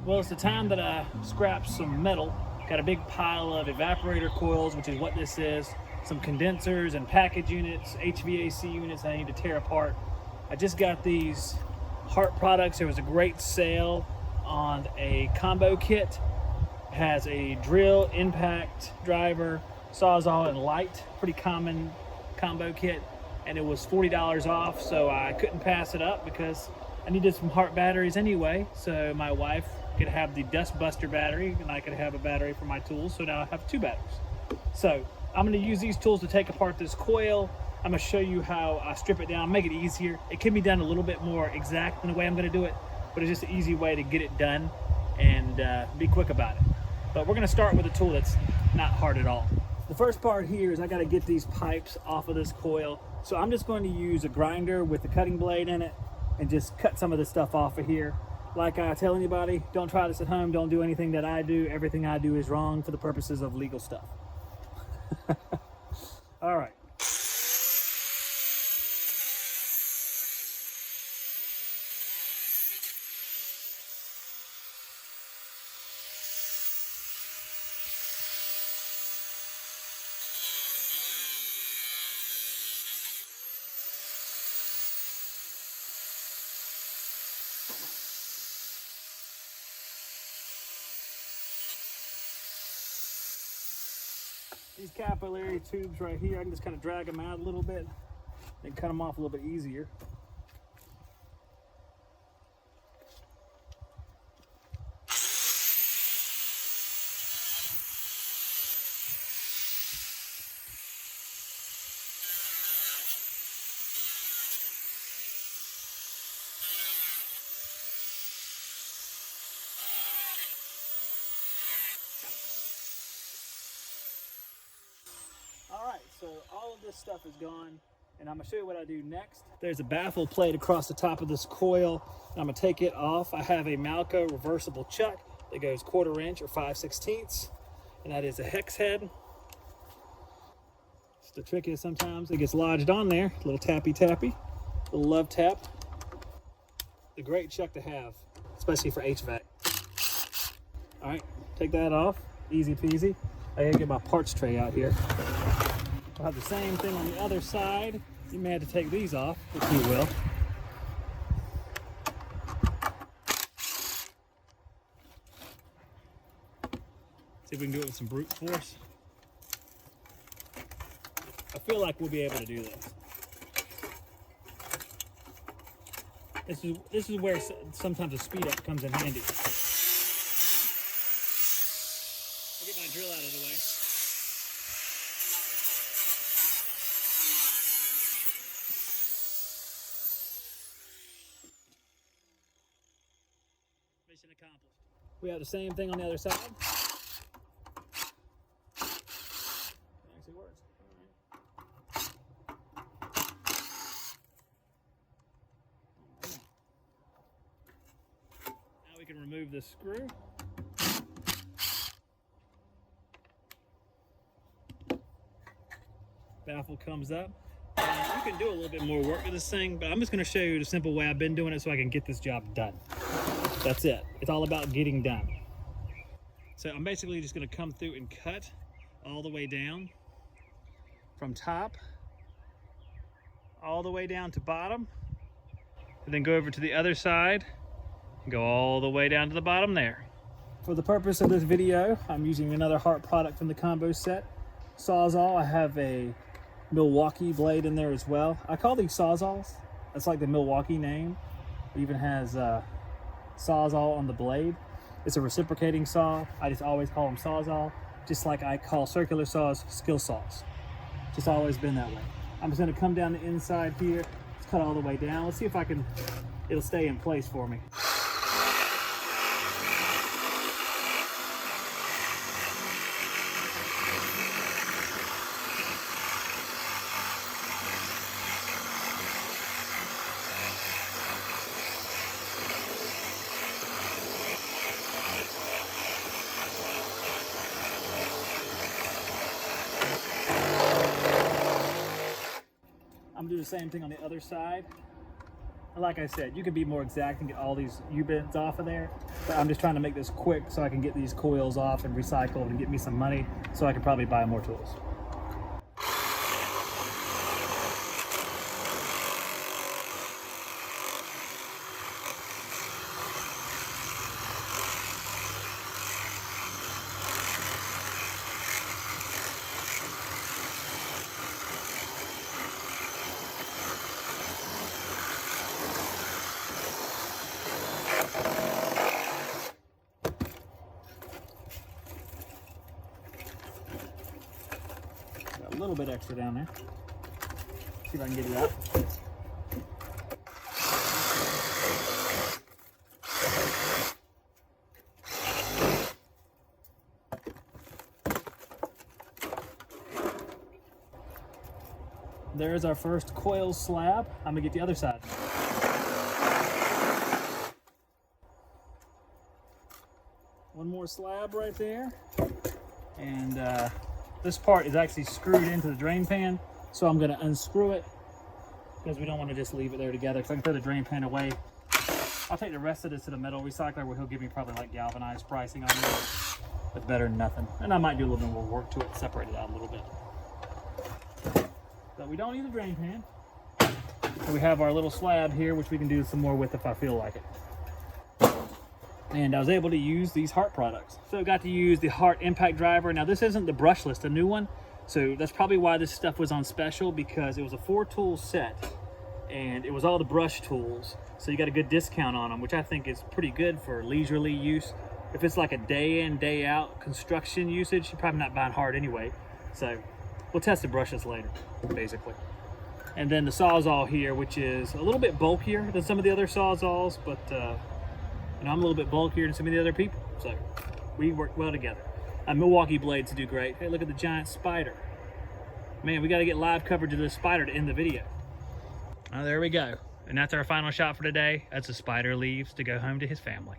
Well, it's the time that I scrapped some metal. Got a big pile of evaporator coils, which is what this is, some condensers and package units, HVAC units I need to tear apart. I just got these Hart products. There was a great sale on a combo kit. It has a drill, impact, driver, sawzall, and light. Pretty common combo kit. And it was $40 off, so I couldn't pass it up because I needed some Hart batteries anyway. So my wife could have the dust buster battery and I could have a battery for my tools. So now I have two batteries. So I'm going to use these tools to take apart this coil. I'm going to show you how I strip it down, make it easier. It can be done a little bit more exact in the way I'm going to do it, but it's just an easy way to get it done and be quick about it. But we're going to start with a tool that's not hard at all. The first part here is I got to get these pipes off of this coil. So I'm just going to use a grinder with a cutting blade in it and just cut some of this stuff off of here. Like I tell anybody, don't try this at home. Don't do anything that I do. Everything I do is wrong for the purposes of legal stuff. All right. These capillary tubes right here, I can just kind of drag them out a little bit and cut them off a little bit easier. All right, so all of this stuff is gone, and I'm gonna show you what I do next. There's a baffle plate across the top of this coil. I'm gonna take it off. I have a Malco reversible chuck that goes 1/4 inch or 5/16, and that is a hex head. So the trick is sometimes it gets lodged on there, a little tappy tappy, a little love tap. A great chuck to have, especially for HVAC. All right, take that off, easy peasy. I gotta get my parts tray out here. I'll have the same thing on the other side. You may have to take these off, if you will. See if we can do it with some brute force. I feel like we'll be able to do this. This is where sometimes a speed up comes in handy. I'll get my drill out of the way. Mission accomplished. We have the same thing on the other side. It actually works. All right. Now we can remove this screw. Baffle comes up. And you can do a little bit more work with this thing, but I'm just going to show you the simple way I've been doing it so I can get this job done. That's it. It's all about getting done. So I'm basically just going to come through and cut all the way down from top all the way down to bottom, and then go over to the other side and go all the way down to the bottom there. For the purpose of this video, I'm using another Hart product from the combo set. Sawzall. I have a Milwaukee blade in there as well. I call these sawzalls. That's like the Milwaukee name. It even has sawzall on the blade. It's a reciprocating saw. I just always call them sawzall, just like I call circular saws skill saws. Just always been that way. I'm just going to come down the inside here. Let's cut all the way down. Let's see if it'll stay in place for me. I'm gonna do the same thing on the other side. like I said, you could be more exact and get all these U-bends off of there, but I'm just trying to make this quick so I can get these coils off and recycled and get me some money so I can probably buy more tools. A little bit extra down there. See if I can get it out. There's our first coil slab. I'm gonna get the other side. One more slab right there. And this part is actually screwed into the drain pan, so I'm going to unscrew it because we don't want to just leave it there together, because I can throw the drain pan away. I'll take the rest of this to the metal recycler where he'll give me probably like galvanized pricing on it. It's better than nothing. And I might do a little bit more work to it, separate it out a little bit. But we don't need the drain pan. So we have our little slab here, which we can do some more with if I feel like it. And I was able to use these Hart products. So I got to use the Hart impact driver. Now this isn't the brushless, the new one. So that's probably why this stuff was on special, because it was a 4-tool set and it was all the brush tools. So you got a good discount on them, which I think is pretty good for leisurely use. If it's like a day in, day out construction usage, you're probably not buying Hart anyway. So we'll test the brushless later, basically. And then the Sawzall here, which is a little bit bulkier than some of the other Sawzalls, but you know, I'm a little bit bulkier than some of the other people, so we work well together. Milwaukee blades do great. Hey, look at the giant spider. Man, we got to get live coverage of this spider to end the video. There we go. And that's our final shot for today. As the spider leaves to go home to his family.